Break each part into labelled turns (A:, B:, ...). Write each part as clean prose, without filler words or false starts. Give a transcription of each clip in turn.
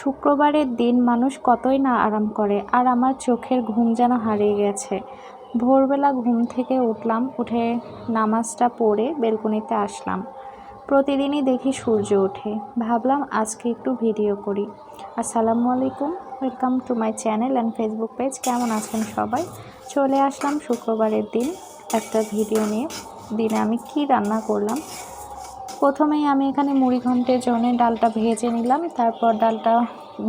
A: শুক্রবারের দিন মানুষ কতই না আরাম করে, আর আমার চোখের ঘুম যেন হারিয়ে গেছে। ভোরবেলা ঘুম থেকে উঠলাম, উঠে নামাজটা পড়ে বেলকনিতে আসলাম। প্রতিদিনই দেখি সূর্য ওঠে, ভাবলাম আজকে একটু ভিডিও করি। আসসালামু আলাইকুম, welcome to my channel and Facebook page. কেমন আছেন সবাই? চলে আসলাম শুক্রবারের দিন একটা ভিডিও নিয়ে। দিনে আমি কি রান্না করলাম। প্রথমেই আমি এখানে মুড়ি ঘন্টের জন্য ডালটা ভেজে নিলাম, তারপর ডালটা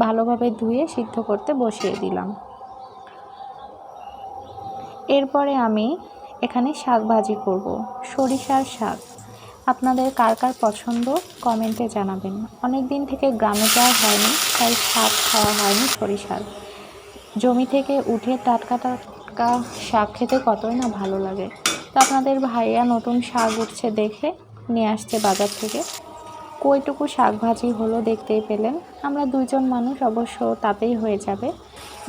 A: ভালোভাবে ধুয়ে সিদ্ধ করতে বসিয়ে দিলাম। এরপরে আমি এখানে শাক ভাজি করব, সরিষার শাক। আপনাদের কার কার পছন্দ কমেন্টে জানাবেন। অনেক দিন থেকে গ্রামে যাওয়া হয়নি, তাই শাক খাওয়া হয়নি সরিষার। জমি থেকে উঠে টাটকা টাটকা শাক খেতে কতই না ভালো লাগে। তো আপনাদের ভাইয়া নতুন শাক উঠছে দেখে নিয়ে আসছে বাজার থেকে। কইটুকু শাক ভাজি হলো দেখতেই পেলেন। আমরা দুইজন মানুষ, অবশ্য তাতেই হয়ে যাবে।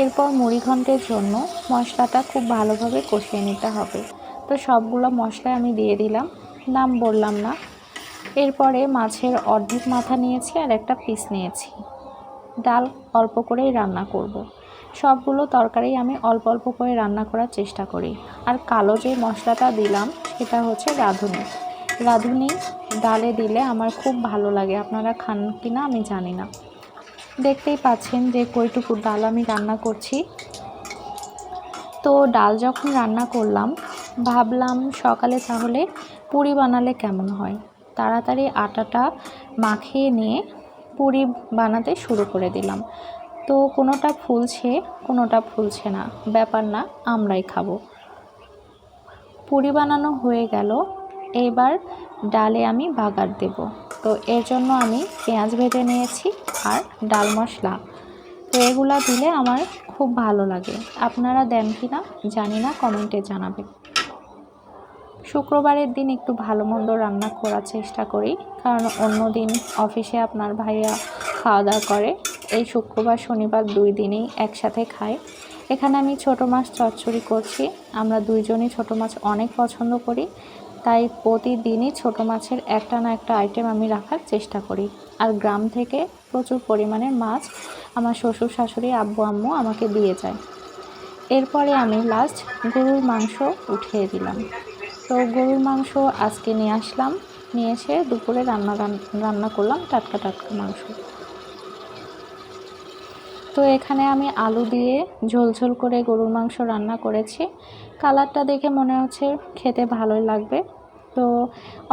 A: এরপর মুড়ি ঘন্টের জন্য মশলাটা খুব ভালোভাবে কষিয়ে নিতে হবে। তো সবগুলো মশলা আমি দিয়ে দিলাম, নাম বললাম না। এরপরে মাছের অর্ধেক মাথা নিয়েছি আর একটা পিস নিয়েছি। ডাল অল্প করেই রান্না করব। সবগুলো তরকারি আমি অল্প অল্প করে রান্না করার চেষ্টা করি। আর কালো যে মশলাটা দিলাম সেটা হচ্ছে রাঁধুনি। রাঁধুনি ডালে দিলে আমার খুব ভালো লাগে, আপনারা খান কি না আমি জানি না। দেখতেই পাচ্ছেন যে কইটুকু ডাল আমি রান্না করছি। তো ডাল যখন রান্না করলাম, ভাবলাম সকালে তাহলে পুরি বানালে কেমন হয়। তাড়াতাড়ি আটাটা মাখিয়ে নিয়ে পুরি বানাতে শুরু করে দিলাম। তো কোনোটা ফুলছে কোনোটা ফুলছে না, ব্যাপার না, আমরাই খাবো। পুরি বানানো হয়ে গেল, এবার ডালে আমি বাগার দেব। তো এর জন্য আমি পেঁয়াজ ভেজে নিয়েছি আর ডাল মশলা। তো এগুলা দিলে আমার খুব ভালো লাগে। আপনারা দেন কি না জানি না, কমেন্টে জানাবেন। শুক্রবারের দিন একটু ভালো মন্দ রান্না করার চেষ্টা করি, কারণ অন্য দিন অফিসে আপনার ভাইয়া খাওয়া দাওয়া করে। এই শুক্রবার শনিবার 2 দিনেই একসাথে খাই। এখানে আমি ছোট মাছ চচ্চড়ি করছি। আমরা দুইজনই ছোট মাছ অনেক পছন্দ করি, তাই প্রতিদিনই ছোট মাছের একটা না একটা আইটেম আমি রাখার চেষ্টা করি। আর গ্রাম থেকে প্রচুর পরিমাণের মাছ আমার শ্বশুর শাশুড়ি আব্বু আম্মু আমাকে দিয়ে যায়। এরপরে আমি লাস্ট গরুর মাংস উঠিয়ে দিলাম। তো গরুর মাংস আজকে নিয়ে আসলাম, নিয়ে এসে দুপুরে রান্না করলাম টাটকা টাটকা মাংস। তো এখানে আমি আলু দিয়ে ঝোল ঝোল করে গরুর মাংস রান্না করেছি। কালারটা দেখে মনে হচ্ছে খেতে ভালোই লাগবে। তো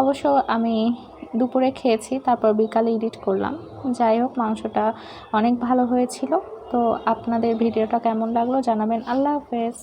A: অবশ্য আমি দুপুরে খেয়েছি, তারপর বিকালে এডিট করলাম। যাই হোক, মাংসটা অনেক ভালো হয়েছিল। তো আপনাদের ভিডিওটা কেমন লাগলো জানাবেন। আল্লাহ হাফেজ।